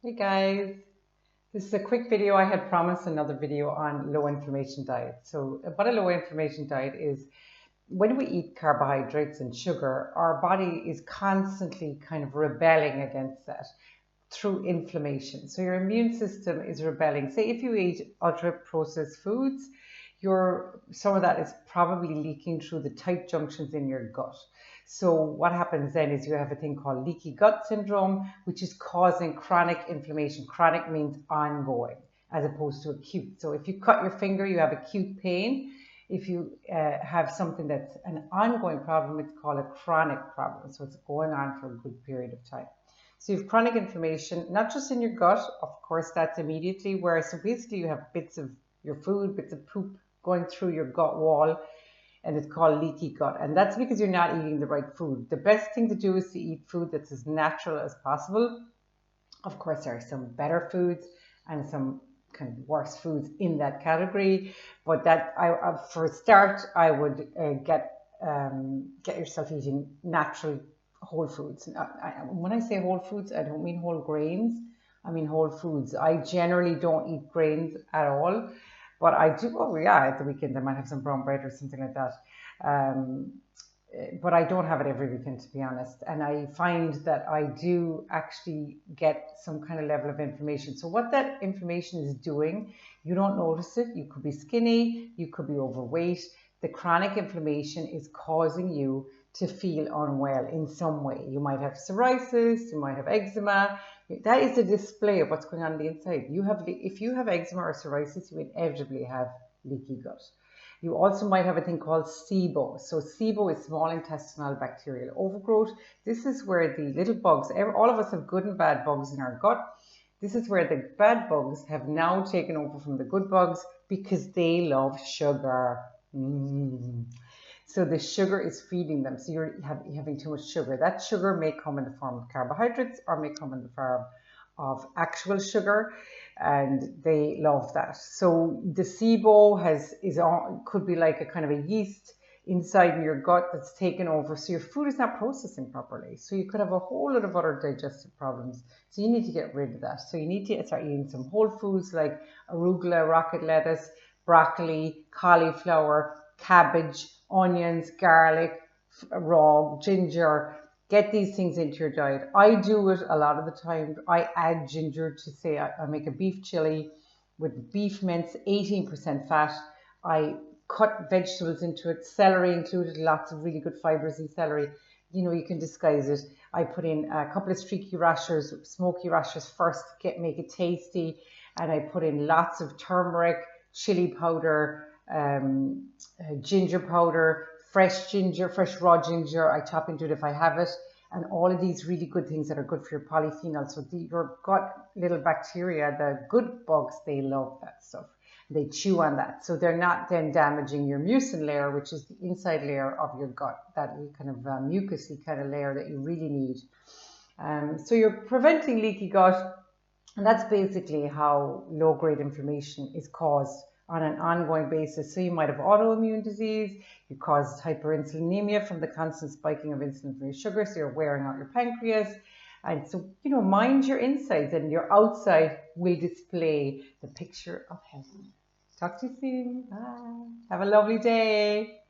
Hey guys, this is a quick video. I had promised another video on low inflammation diet. So what a low inflammation diet is, when we eat carbohydrates and sugar, our body is constantly kind of rebelling against that through inflammation. So your immune system is rebelling. Say if you eat ultra processed foods, some of that is probably leaking through the tight junctions in your gut. So what happens then is you have a thing called leaky gut syndrome, which is causing chronic inflammation. Chronic means ongoing as opposed to acute. So if you cut your finger, you have acute pain. If you have something that's an ongoing problem, it's called a chronic problem. So it's going on for a good period of time. So you have chronic inflammation, not just in your gut, of course, that's immediately where, so basically you have bits of your food, bits of poop going through your gut wall, and it's called leaky gut. And that's because you're not eating the right food. The best thing to do is to eat food that's as natural as possible. Of course, there are some better foods and some kind of worse foods in that category, but for a start, I would get yourself eating natural whole foods. When I say whole foods, I don't mean whole grains. I mean whole foods. I generally don't eat grains at all, but I do. Oh yeah, at the weekend I might have some brown bread or something like that. Um, but I don't have it every weekend, to be honest. And I find that I do actually get some kind of level of inflammation. So what that inflammation is doing, you don't notice it. You could be skinny, you could be overweight. The chronic inflammation is causing you to feel unwell in some way. You might have psoriasis, you might have eczema. That is a display of what's going on the inside. If you have eczema or psoriasis, you inevitably have leaky gut. You also might have a thing called SIBO. So SIBO is small intestinal bacterial overgrowth. This is where the little bugs, all of us have good and bad bugs in our gut. This is where the bad bugs have now taken over from the good bugs because they love sugar. So the sugar is feeding them. So you're having too much sugar. That sugar may come in the form of carbohydrates or may come in the form of actual sugar, and they love that. So the SIBO could be like a kind of a yeast inside of your gut that's taken over. So your food is not processing properly. So you could have a whole lot of other digestive problems. So you need to get rid of that. So you need to start eating some whole foods like arugula, rocket lettuce, broccoli, cauliflower, cabbage, onions, garlic, raw, ginger. Get these things into your diet. I do it a lot of the time. I add ginger to say I make a beef chili with beef mince, 18% fat. I cut vegetables into it, celery included, lots of really good fibers in celery. You know, you can disguise it. I put in a couple of streaky rashers, smoky rashers first to make it tasty. And I put in lots of turmeric, chili powder, ginger powder, fresh raw ginger. I chop into it if I have it, and all of these really good things that are good for your polyphenol. So your gut little bacteria, the good bugs, they love that stuff. They chew on that, so they're not then damaging your mucin layer, which is the inside layer of your gut, that kind of mucousy kind of layer that you really need. So you're preventing leaky gut, and that's basically how low-grade inflammation is caused on an ongoing basis. So you might have autoimmune disease, you caused hyperinsulinemia from the constant spiking of insulin from your sugar, so you're wearing out your pancreas. And so, mind your insides, and your outside will display the picture of health. Talk to you soon. Bye. Have a lovely day.